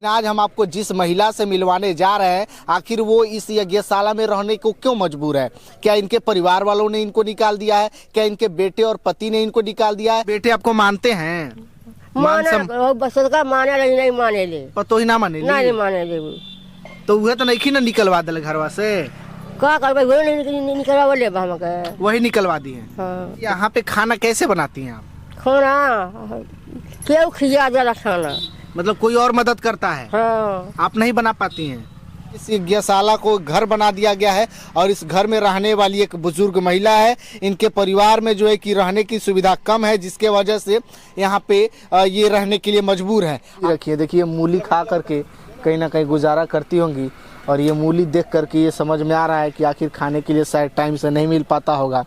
आज हम आपको जिस महिला से मिलवाने जा रहे हैं, आखिर वो इस यज्ञशाला में रहने को क्यों मजबूर है। क्या इनके परिवार वालों ने इनको निकाल दिया है, क्या इनके बेटे और पति ने इनको निकाल दिया है। बेटे आपको मानते हैं? माने नहीं माने ले पतो ही ना माने नहीं माने ले तो वह तो नहीं ना निकलवा दिल घरवा से का करबे वो नहीं निकलवा ले हमके वही निकलवा दी है। हाँ। यहाँ पे खाना कैसे बनाती हैं आप? खाना क्यों खिया जरा खाना मतलब कोई और मदद करता है। हाँ। आप नहीं बना पाती हैं। इस यज्ञशाला को घर बना दिया गया है और इस घर में रहने वाली एक बुजुर्ग महिला है। इनके परिवार में जो है कि रहने की सुविधा कम है, जिसके वजह से यहाँ पे ये रहने के लिए मजबूर है। रखिए, देखिए मूली खा करके कहीं ना कहीं गुजारा करती होंगी और ये मूली देख करके ये समझ में आ रहा है कि आखिर खाने के लिए शायद टाइम से नहीं मिल पाता होगा,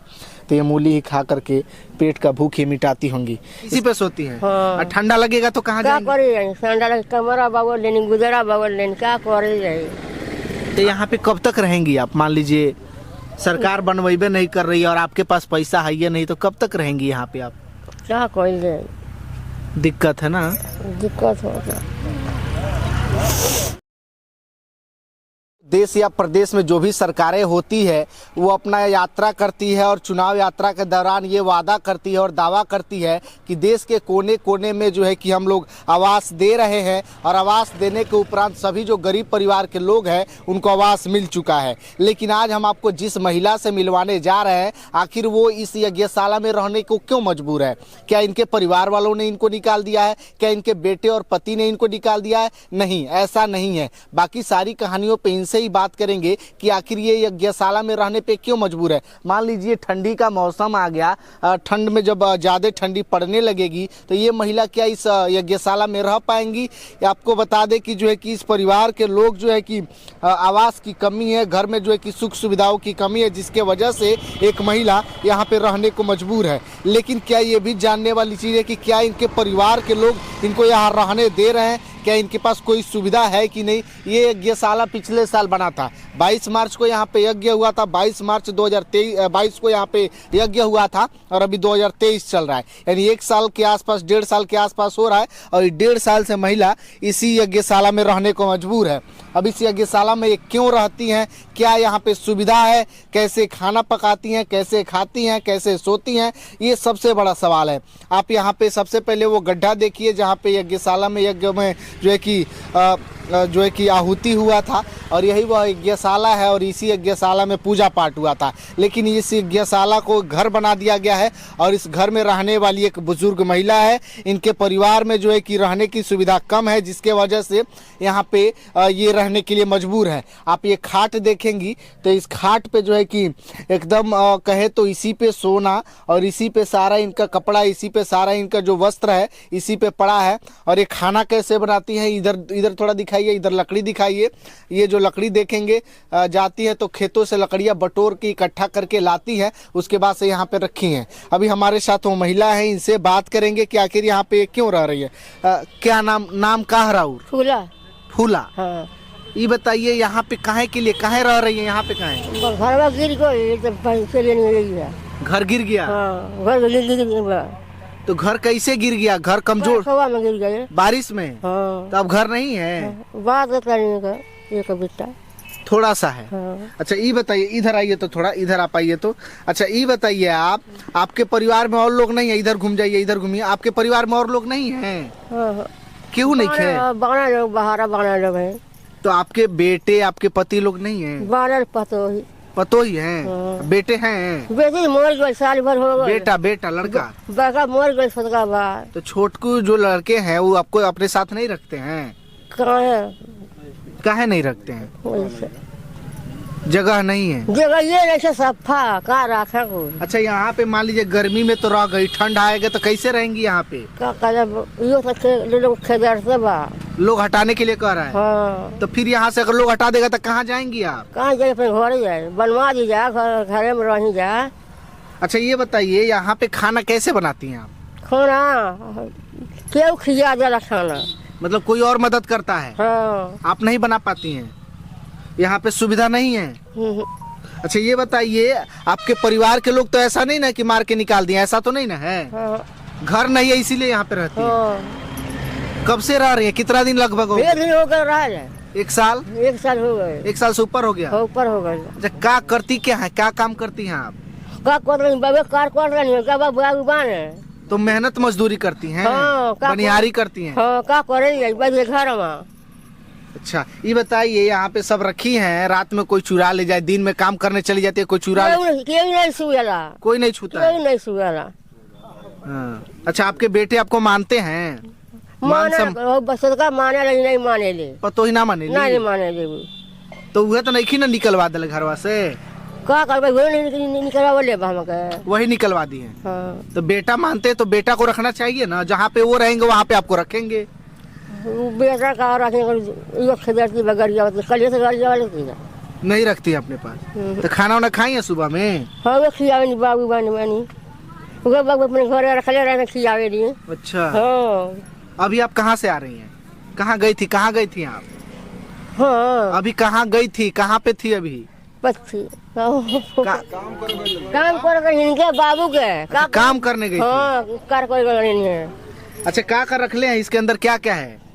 तो ये मूली ही खा करके पेट का भूख ही मिटाती होंगी। इसी पे सोती हैं। हाँ। और ठंडा लगेगा तो कहाँ जाएंगे? ठंडा लगे कमरा बाबू लेने गुजरा बाबू लेने क्या करे। तो यहाँ पे कब तक रहेंगी आप? मान लीजिए सरकार बनवेबे नहीं कर रही है और आपके पास पैसा है ये नहीं, तो कब तक रहेंगी यहाँ पे आप? क्या कोई दिक्कत है ना? दिक्कत होता। देश या प्रदेश में जो भी सरकारें होती है वो अपना यात्रा करती है और चुनाव यात्रा के दौरान ये वादा करती है और दावा करती है कि देश के कोने कोने में जो है कि हम लोग आवास दे रहे हैं और आवास देने के उपरांत सभी जो गरीब परिवार के लोग हैं उनको आवास मिल चुका है। लेकिन आज हम आपको जिस महिला से मिलवाने जा रहे हैं, आखिर वो इस यज्ञशाला में रहने को क्यों मजबूर है। क्या इनके परिवार वालों ने इनको निकाल दिया है, क्या इनके बेटे और पति ने इनको निकाल दिया है? नहीं, ऐसा नहीं है। बाकी सारी कहानियों पे इनसे ही बात करेंगे कि आखिर ये यज्ञशाला में रहने पे क्यों मजबूर है। मान लीजिए ठंडी का मौसम आ गया, ठंड में जब ज्यादा ठंडी पड़ने लगेगी तो ये महिला क्या इस यज्ञशाला में रह पाएंगी? आपको बता दें कि जो है कि इस परिवार के लोग जो है कि आवास की कमी है, घर में जो है कि सुख सुविधाओं की कमी है, जिसके वजह से एक महिला यहाँ पे रहने को मजबूर है। लेकिन क्या ये भी जानने वाली चीज है कि क्या इनके परिवार के लोग इनको यहाँ रहने दे रहे हैं, क्या इनके पास कोई सुविधा है कि नहीं। ये यज्ञशाला पिछले साल बना था, 22 मार्च को यहाँ पे यज्ञ हुआ था। 22 मार्च 2022 को यहाँ पे यज्ञ हुआ था और अभी 2023 चल रहा है, यानी 1 साल के आसपास, 1.5 साल के आसपास हो रहा है और 1.5 साल से महिला इसी यज्ञशाला में रहने को मजबूर है। अब इस यज्ञशाला में ये क्यों रहती हैं, क्या यहाँ पे सुविधा है, कैसे खाना पकाती हैं, कैसे खाती हैं, कैसे सोती हैं, ये सबसे बड़ा सवाल है। आप यहाँ पे सबसे पहले वो गड्ढा देखिए जहाँ पे यज्ञशाला में यज्ञ में जो है कि आहुति हुआ था और यही वह यज्ञशाला है और इसी यज्ञशाला में पूजा पाठ हुआ था। लेकिन इस यज्ञशाला को घर बना दिया गया है और इस घर में रहने वाली एक बुजुर्ग महिला है। इनके परिवार में जो है कि रहने की सुविधा कम है, जिसके वजह से यहाँ पे ये रहने के लिए मजबूर है। आप ये खाट देखेंगी तो इस खाट पे जो है कि एकदम कहे तो इसी पे सोना और इसी पे सारा इनका कपड़ा, इसी पे सारा इनका जो वस्त्र है इसी पे पड़ा है। और ये खाना कैसे बनाती है, इधर थोड़ा दिखाइए, इधर लकड़ी दिखाइए। ये जो लकड़ी देखेंगे जाती है तो खेतों से लकड़ियां बटोर के इकट्ठा करके लाती है, उसके बाद से यहाँ पे रखी हैं। अभी हमारे साथ वो महिला है, इनसे बात करेंगे कि आखिर यहाँ पे क्यों रह रही है। क्या नाम का है? राउर फूला। हाँ। ये बताइए यहाँ पे काहे के लिए, काहे रह रही है यहाँ पे? काहे घर गिर गया, घर गिर गया। हाँ, घर गिर गया। तो घर कैसे गिर गया? घर कमजोर में गिर गया बारिश में। हाँ। तो अब घर नहीं है। हाँ। बात करने का एक बेटा थोड़ा सा है। हाँ। अच्छा ये बताइए, इधर आइए तो थोड़ा, इधर आ पाइए तो। अच्छा ये बताइए, आपके परिवार में और लोग नहीं है? इधर घूम जाइए, इधर घूमिए। आपके परिवार में और लोग नहीं है? हाँ। क्यों नहीं है? 12 लोग बाहर लोग हैं। तो आपके बेटे, आपके पति लोग नहीं है? 12 पतो ही है। हाँ। बेटे हैं? बेटी मोर गई, साल भर हो गई। बेटा लड़का बड़का मोर गई सदका बार। तो छोटकू जो लड़के हैं वो आपको अपने साथ नहीं रखते हैं? काहे नहीं रखते हैं? जगह नहीं है। जगह ये नहीं सफा का रखा को। अच्छा यहाँ पे मान लीजिए गर्मी में तो रह गई, ठंड आएगा तो कैसे रहेंगी यहाँ पे? लोग हटाने के लिए कह रहा है। हाँ। तो फिर यहाँ से अगर लोग हटा देगा तो कहाँ जाएंगी आप? कहाँ जाए? अपने घर जाए, बनवा दी जाए, घर में रही जाए। अच्छा ये बताइए, यहाँ पे खाना कैसे बनाती हैं आप? खाना क्यों खिया जरा खाना, मतलब कोई और मदद करता है? हाँ। आप नहीं बना पाती हैं? यहाँ पे सुविधा नहीं है? अच्छा ये बताइए, आपके परिवार के लोग तो ऐसा नहीं ना कि मार के निकाल दिए, ऐसा तो नहीं ना है? हाँ। घर नहीं है इसीलिए यहाँ पे रहती है? कब से रह रही है, कितना दिन लगभग हो गया? 1 दिन हो गए रह रहे। 1 साल? 1 साल हो गए। 1 साल से ऊपर हो गया। ऊपर हो गए। अच्छा, क्या करती क्या है, क्या काम करती हैं आप? का कर रही बाबे, कार कर रही है का बाबू बाने। तो मेहनत मजदूरी करती हैं? हाँ, बनिहारी करती हैं? हाँ, का करे बजे घर में। अच्छा, ये बताइए, यहाँ पे सब रखी हैं, रात में कोई चुरा ले जाए, दिन में काम करने चली जाती है, कोई चुरा कोई नहीं छुएला, कोई नहीं छूता है? कोई नहीं छुएला। हाँ। अच्छा, आपके बेटे आपको मानते हैं? का माने नहीं माने ले, पतो ही ना माने नहीं माने ले। तो वह तो नहीं ना निकलवा दे घरवा से? का करबे, वही निकलवा ले हमके, वही निकलवा दी है। हाँ। तो बेटा मानते हैं तो बेटा को रखना चाहिए ना, जहाँ पे वो रहेंगे वहाँ पे आपको रखेंगे। बेटा का रखेंगे गरिया कल से गरिया वाले नहीं रखती है अपने पास? तो खाना वाना खाई है सुबह में? हाँ, वो खियावे बाबू बानी बाबू अपने घर रखले रहे खियावे नहीं। अच्छा। हाँ। अभी आप कहाँ से आ रही हैं? कहाँ गई थी, कहाँ गई थी आप? हाँ, अभी कहाँ गई थी, कहाँ पे थी अभी? काम कर इनके बाबू के काम करने गई थी? हाँ, कार कर। अच्छा, क्या रख ले हैं इसके अंदर, क्या क्या है?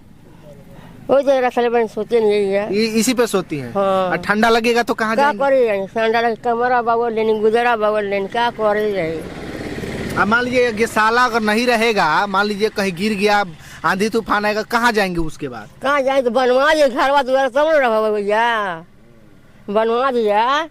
वो जो रखले बन सोते नहीं है, इसी पे सोती हैं? हाँ। ठंडा लगेगा तो कहाँ जाएंगे? करे ठंडा लगे कमरा बाबू लेनी, गुजरा बाबू लेनी, क्या करे जाए। अब मान लीजिए ये साला अगर नहीं रहेगा, मान लीजिए कहीं गिर गया, आंधी तूफान आएगा, कहाँ जाएंगे उसके बाद? कहाँ जाए तो बनवा दिए घर द्वारा, तब न रहो भैया, बनवा दिया।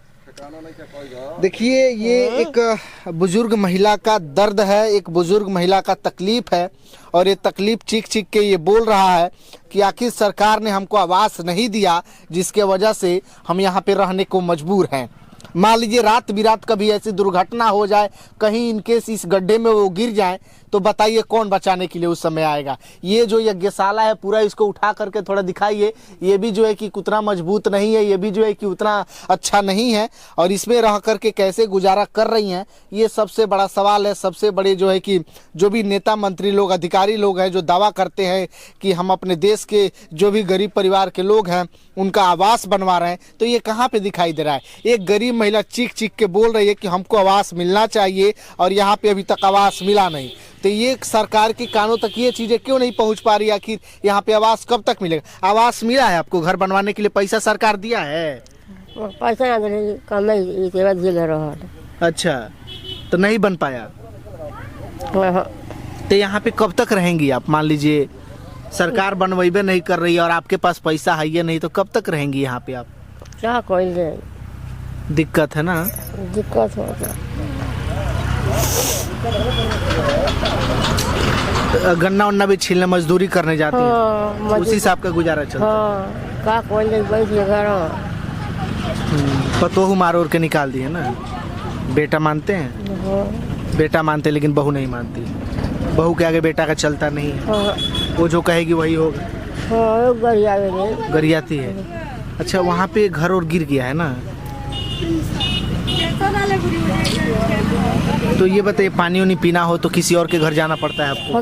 देखिए, ये एक बुजुर्ग महिला का दर्द है, एक बुजुर्ग महिला का तकलीफ है, और ये तकलीफ चीख चीख के ये बोल रहा है कि आखिर सरकार ने हमको आवास नहीं दिया, जिसके वजह से हम यहाँ पे रहने को मजबूर हैं। मान लीजिए रात बिरात कभी ऐसी दुर्घटना हो जाए, कहीं इनकेस इस गड्ढे में वो गिर जाए, तो बताइए कौन बचाने के लिए उस समय आएगा? ये जो यज्ञशाला है पूरा, इसको उठा करके थोड़ा दिखाइए। ये भी जो है कि उतना मजबूत नहीं है, ये भी जो है कि उतना अच्छा नहीं है, और इसमें रह करके कैसे गुजारा कर रही हैं, ये सबसे बड़ा सवाल है। सबसे बड़े जो है कि जो भी नेता मंत्री लोग, अधिकारी लोग हैं, जो दावा करते हैं कि हम अपने देश के जो भी गरीब परिवार के लोग हैं उनका आवास बनवा रहे हैं, तो ये कहाँ पे दिखाई दे रहा है? एक गरीब महिला चीख चीख के बोल रही है कि हमको आवास मिलना चाहिए, और यहाँ पे अभी तक आवास मिला नहीं। तो ये सरकार के कानों तक ये चीजें क्यों नहीं पहुंच पा रही? आखिर यहाँ पे आवास कब तक मिलेगा? आवास मिला है आपको? घर बनवाने के लिए पैसा सरकार दिया है? पैसा कम रहा। अच्छा, तो नहीं बन पाया? तो यहाँ पे कब तक रहेंगी आप? मान लीजिए सरकार बनवाइबे नहीं कर रही है और आपके पास पैसा है ये नहीं, तो कब तक रहेंगी यहाँ पे आप? क्या कोई दिक्कत है ना? दिक्कत होता। गन्ना उन्ना भी छीलने मजदूरी करने जाती हाँ, है, उसी से आपका गुजारा चलता है? हाँ, का कोई बैठ घर। पतोहू मार और के निकाल दिए ना? बेटा मानते हैं? हाँ। बेटा मानते लेकिन बहू नहीं मानती। बहू के आगे बेटा का चलता नहीं है। हाँ। वो जो कहेगी वही होगा। हाँ, गरियाती है। अच्छा, वहाँ पे घर और गिर गया है ना? तो ये बताइए, पानी उनी पीना हो तो किसी और के घर जाना पड़ता है आपको?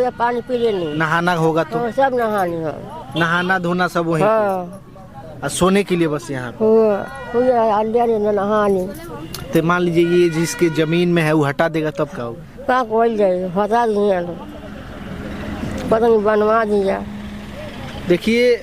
पानी पी लेनी। नहाना होगा तो? सब नहानी है। नहाना धोना सब वही? हाँ। और सोने के लिए बस यहाँ पे? नहानी। तो मान लीजिए ये जिसके जमीन में है वो हटा देगा तब का होगा? का कोई जाए हटा दिया, पता नहीं बनवा दिया। देखिए,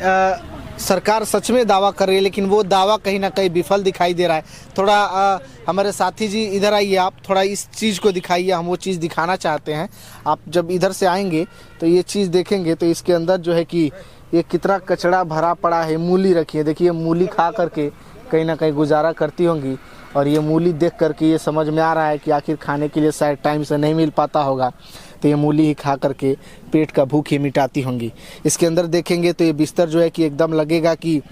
सरकार सच में दावा कर रही है, लेकिन वो दावा कहीं ना कहीं विफल दिखाई दे रहा है। थोड़ा हमारे साथी जी इधर आइए, आप थोड़ा इस चीज़ को दिखाइए, हम वो चीज़ दिखाना चाहते हैं। आप जब इधर से आएंगे तो ये चीज़ देखेंगे तो इसके अंदर जो है कि ये कितना कचरा भरा पड़ा है। मूली रखी है, देखिए मूली खा करके कहीं ना कहीं गुजारा करती होंगी, और ये मूली देख करके ये समझ में आ रहा है कि आखिर खाने के लिए शायद टाइम से नहीं मिल पाता होगा, तो ये मूली ही खा करके पेट का भूख ही मिटाती होंगी। इसके अंदर देखेंगे तो ये बिस्तर जो है कि एकदम लगेगा कि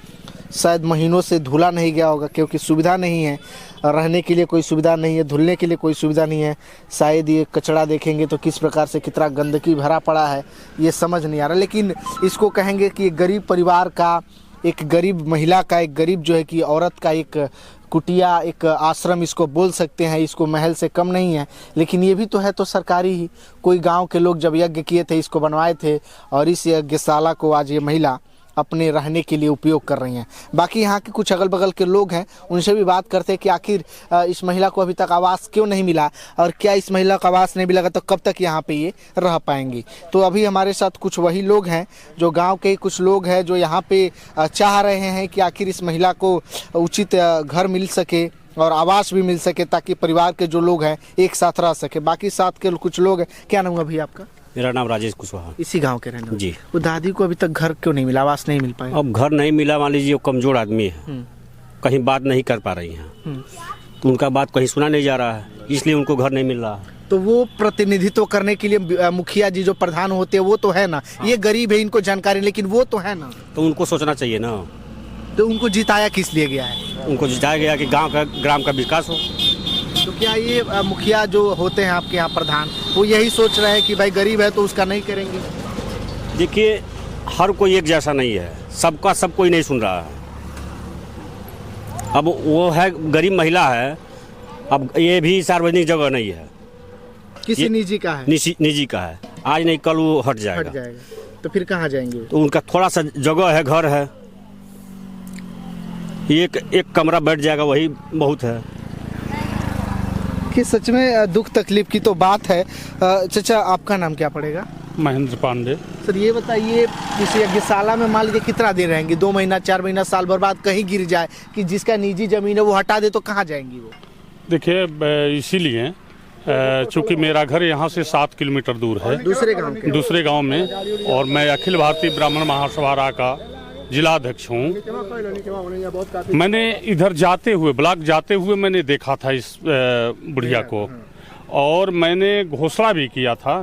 शायद महीनों से धुला नहीं गया होगा, क्योंकि सुविधा नहीं है, रहने के लिए कोई सुविधा नहीं है, धुलने के लिए कोई सुविधा नहीं है। शायद ये कचरा देखेंगे तो किस प्रकार से कितना गंदगी भरा पड़ा है ये समझ नहीं आ रहा। लेकिन इसको कहेंगे कि एक गरीब परिवार का, एक गरीब महिला का, एक गरीब जो है कि औरत का एक कुटिया, एक आश्रम इसको बोल सकते हैं। इसको महल से कम नहीं है, लेकिन ये भी तो है तो सरकारी ही। कोई गांव के लोग जब यज्ञ किए थे इसको बनवाए थे, और इस यज्ञशाला को आज ये महिला अपने रहने के लिए उपयोग कर रही हैं। बाकी यहाँ के कुछ अगल बगल के लोग हैं, उनसे भी बात करते हैं कि आखिर इस महिला को अभी तक आवास क्यों नहीं मिला और क्या इस महिला को आवास नहीं मिला तो कब तक यहाँ पे ये रह पाएंगी। तो अभी हमारे साथ कुछ वही लोग हैं जो गांव के कुछ लोग हैं जो यहाँ पे चाह रहे हैं कि आखिर इस महिला को उचित घर मिल सके और आवास भी मिल सके ताकि परिवार के जो लोग हैं एक साथ रह सके। बाकी साथ के कुछ लोग हैं। क्या नाम है भैया आपका? मेरा नाम राजेश कुशवाहा। इसी गांव के रहने वाले? जी। वो दादी को अभी तक घर क्यों नहीं मिला, आवास नहीं मिल पाया? अब घर नहीं मिला, मान लीजिए वो कमजोर आदमी है, कहीं बात नहीं कर पा रही हैं, तो उनका बात कहीं सुना नहीं जा रहा है, इसलिए उनको घर नहीं मिल रहा है। तो वो प्रतिनिधित्व करने के लिए मुखिया जी जो प्रधान होते हैं वो तो है ना। ये गरीब है, इनको जानकारी, लेकिन वो तो है ना, तो उनको सोचना चाहिए ना। तो उनको जिताया किस लिए गया है? उनको जिताया गया कि गांव का ग्राम का विकास हो। तो क्या ये मुखिया जो होते हैं आपके यहाँ प्रधान, वो यही सोच रहे हैं कि भाई गरीब है तो उसका नहीं करेंगे? देखिए, हर कोई एक जैसा नहीं है, सबका सब कोई नहीं सुन रहा है। अब वो है गरीब महिला है, अब ये भी सार्वजनिक जगह नहीं है, किसी निजी का है, निजी का है। आज नहीं कल वो हट जाएगा। तो फिर कहाँ जाएंगे? तो उनका थोड़ा सा जगह है, घर है, एक कमरा बैठ जाएगा, वही बहुत है। कि सच में दुख तकलीफ की तो बात है। चाचा आपका नाम क्या पड़ेगा? महेंद्र पांडे। सर ये बताइए, इस यज्ञशाला में मान लीजिए कितना देर रहेंगे? 2 महीना, 4 महीना, साल भर बाद कहीं गिर जाए कि जिसका निजी जमीन है वो हटा दे तो कहाँ जाएंगी वो? देखिए, इसीलिए चूँकि मेरा घर यहाँ से 7 किलोमीटर दूर है, दूसरे गांव में, और मैं अखिल भारतीय ब्राह्मण महासभा रा का जिलाध्यक्ष हूँ। मैंने इधर जाते हुए, ब्लॉक जाते हुए मैंने देखा था इस बुढ़िया को, और मैंने घोषणा भी किया था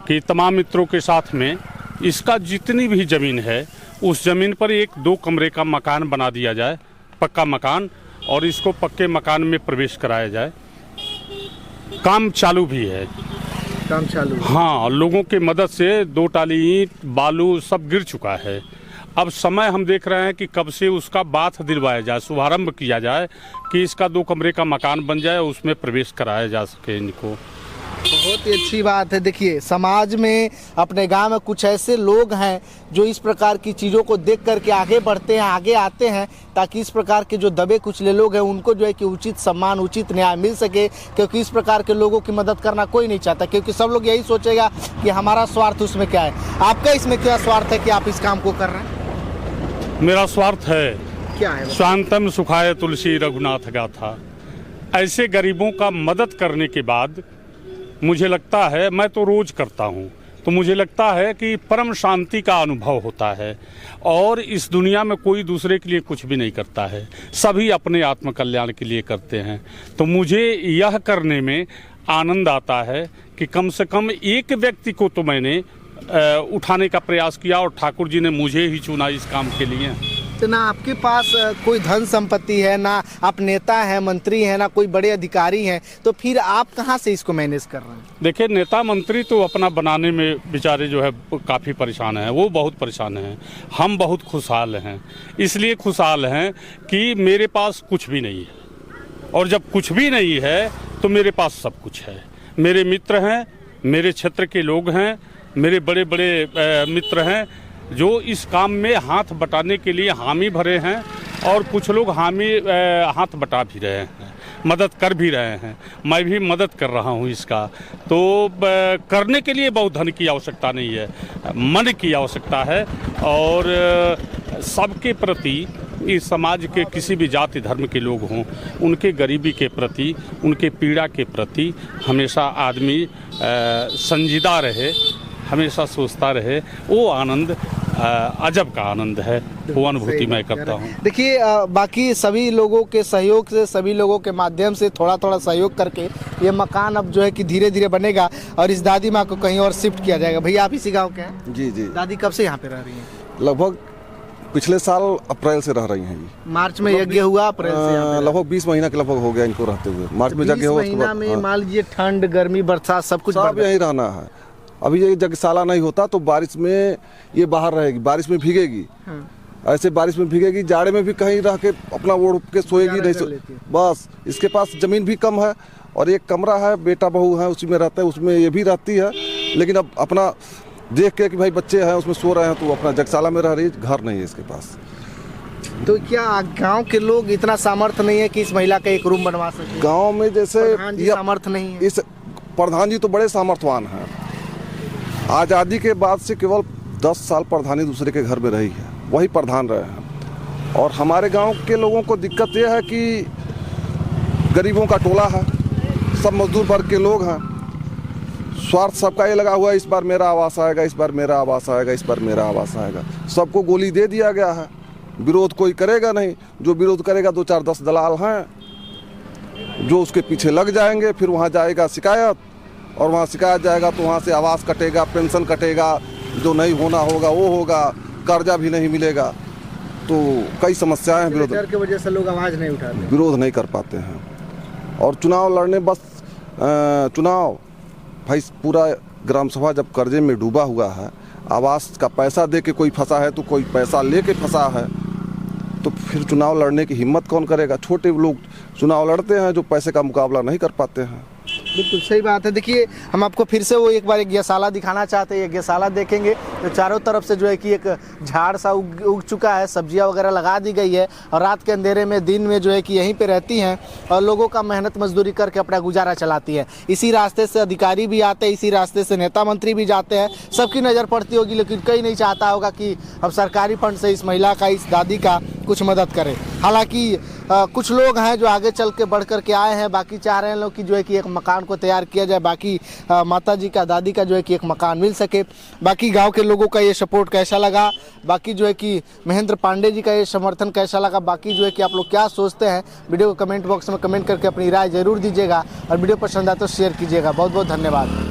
कि तमाम मित्रों के साथ में इसका जितनी भी ज़मीन है उस ज़मीन पर 1-2 कमरे का मकान बना दिया जाए, पक्का मकान, और इसको पक्के मकान में प्रवेश कराया जाए। काम चालू भी है, काम चालू? हाँ, लोगों के मदद से 2 टाली ईंट, बालू सब गिर चुका है। अब समय हम देख रहे हैं कि कब से उसका बात दिलवाया जाए, शुभारंभ किया जाए कि इसका 2 कमरे का मकान बन जाए, उसमें प्रवेश कराया जा सके इनको। बहुत ही अच्छी बात है। देखिए, समाज में, अपने गांव में कुछ ऐसे लोग हैं जो इस प्रकार की चीज़ों को देख करके आगे बढ़ते हैं, आगे आते हैं, ताकि इस प्रकार के जो दबे कुचले लोग हैं उनको जो है कि उचित सम्मान, उचित न्याय मिल सके। क्योंकि इस प्रकार के लोगों की मदद करना कोई नहीं चाहता, क्योंकि सब लोग यही सोचेगा कि हमारा स्वार्थ उसमें क्या है। आपका इसमें क्या स्वार्थ है कि आप इस काम को कर रहे हैं? मेरा स्वार्थ है, क्या है? शांतम सुखाय तुलसी रघुनाथ गाथा। ऐसे गरीबों का मदद करने के बाद मुझे लगता है, मैं तो रोज करता हूँ, तो मुझे लगता है कि परम शांति का अनुभव होता है। और इस दुनिया में कोई दूसरे के लिए कुछ भी नहीं करता है, सभी अपने आत्म कल्याण के लिए करते हैं। तो मुझे यह करने में आनंद आता है कि कम से कम एक व्यक्ति को तो मैंने उठाने का प्रयास किया, और ठाकुर जी ने मुझे ही चुना इस काम के लिए। तो ना आपके पास कोई धन संपत्ति है, ना आप नेता हैं, मंत्री हैं, ना कोई बड़े अधिकारी हैं, तो फिर आप कहाँ से इसको मैनेज कर रहे हैं? देखिए, नेता मंत्री तो अपना बनाने में बेचारे जो है काफ़ी परेशान हैं, वो बहुत परेशान हैं। हम बहुत खुशहाल हैं, इसलिए खुशहाल हैं कि मेरे पास कुछ भी नहीं है, और जब कुछ भी नहीं है तो मेरे पास सब कुछ है। मेरे मित्र हैं, मेरे क्षेत्र के लोग हैं, मेरे बड़े बड़े मित्र हैं जो इस काम में हाथ बटाने के लिए हामी भरे हैं, और कुछ लोग हाथ बटा भी रहे हैं, मदद कर भी रहे हैं। मैं भी मदद कर रहा हूं इसका। तो करने के लिए बहुत धन की आवश्यकता नहीं है, मन की आवश्यकता है। और सबके प्रति, इस समाज के किसी भी जाति धर्म के लोग हों, उनके गरीबी के प्रति, उनके पीड़ा के प्रति हमेशा आदमी संजीदा रहे, हमेशा सोचता रहे। वो आनंद अजब का आनंद है, वो अनुभूति मैं करता हूँ। देखिए, बाकी सभी लोगों के सहयोग से, सभी लोगों के माध्यम से थोड़ा थोड़ा सहयोग करके ये मकान अब जो है कि धीरे धीरे बनेगा और इस दादी माँ को कहीं और शिफ्ट किया जाएगा। भैया आप इसी गाँव के हैं? जी जी। दादी कब से यहाँ पे रह रही हैं? लगभग पिछले साल अप्रैल से रह रही हैं जी। मार्च में यज्ञ हुआ, अप्रैल से लगभग 20 महीना के लगभग हो गया इनको रहते हुए। मार्च में यज्ञ हुआ, उसके बाद में मान लीजिए ठंड, गर्मी, बरसात सब कुछ यहीं रहना है। अभी ये यज्ञशाला नहीं होता तो बारिश में ये बाहर रहेगी, बारिश में भीगेगी। ऐसे बारिश में भीगेगी, जाड़े में भी कहीं रह के अपना ओढ़ के सोएगी नहीं। बस इसके पास ज़मीन भी कम है और एक कमरा है, बेटा बहू है उसी में रहता है, उसमें ये भी रहती है। लेकिन अब अपना देख के कि भाई बच्चे हैं उसमें सो रहे हैं, तो वो अपना जगशाला में रह रही है, घर नहीं है इसके पास। तो क्या गांव के लोग इतना सामर्थ्य नहीं है कि इस महिला का एक रूम बनवा सके? गांव में जैसे प्रधान जी ये सामर्थ्य नहीं है। इस प्रधान जी तो बड़े सामर्थ्यवान हैं। आज़ादी के बाद से केवल 10 साल प्रधानी दूसरे के घर में रही है, वही प्रधान रहे हैं। और हमारे गांव के लोगों को दिक्कत यह है कि गरीबों का टोला है, सब मजदूर वर्ग के लोग हैं। स्वार्थ सबका ये लगा हुआ है, इस बार मेरा आवास आएगा, इस बार मेरा आवास आएगा, इस बार मेरा आवास आएगा। सबको गोली दे दिया गया है, विरोध कोई करेगा नहीं। जो विरोध करेगा 2-4-10 दलाल हैं जो उसके पीछे लग जाएंगे, फिर वहाँ जाएगा शिकायत, और वहाँ शिकायत जाएगा तो वहाँ से आवास कटेगा, पेंशन कटेगा, जो नहीं होना होगा वो होगा, कर्जा भी नहीं मिलेगा। तो कई समस्याएं हैं, डर की वजह से लोग आवाज़ नहीं उठाते, विरोध नहीं कर पाते हैं। और चुनाव लड़ने बस चुनाव भाई पूरा ग्राम सभा जब कर्जे में डूबा हुआ है, आवास का पैसा दे के कोई फंसा है तो कोई पैसा ले के फंसा है, तो फिर चुनाव लड़ने की हिम्मत कौन करेगा? छोटे लोग चुनाव लड़ते हैं जो पैसे का मुकाबला नहीं कर पाते हैं। बिल्कुल सही बात है। देखिए हम आपको फिर से वो एक बार एक गौशाला दिखाना चाहते हैं। ये गौशाला देखेंगे तो चारों तरफ से जो है कि एक झाड़ सा उग चुका है, सब्जियां वगैरह लगा दी गई है, और रात के अंधेरे में दिन में जो है कि यहीं पे रहती हैं और लोगों का मेहनत मजदूरी करके अपना गुजारा चलाती है। इसी रास्ते से अधिकारी भी आते हैं, इसी रास्ते से नेता मंत्री भी जाते हैं, सबकी नज़र पड़ती होगी, लेकिन कोई नहीं चाहता होगा कि हम सरकारी फंड से इस महिला का, इस दादी का कुछ मदद करें। हालांकि कुछ लोग हैं जो आगे चल के बढ़ कर के आए हैं, बाकी चाह रहे हैं लोग कि जो है कि एक मकान को तैयार किया जाए, बाकी माता जी का, दादी का जो है कि एक मकान मिल सके। बाकी गांव के लोगों का ये सपोर्ट कैसा लगा, बाकी जो है कि महेंद्र पांडे जी का ये समर्थन कैसा लगा, बाकी जो है कि आप लोग क्या सोचते हैं, वीडियो को कमेंट बॉक्स में कमेंट करके अपनी राय जरूर दीजिएगा, और वीडियो पसंद आए तो शेयर कीजिएगा। बहुत बहुत धन्यवाद।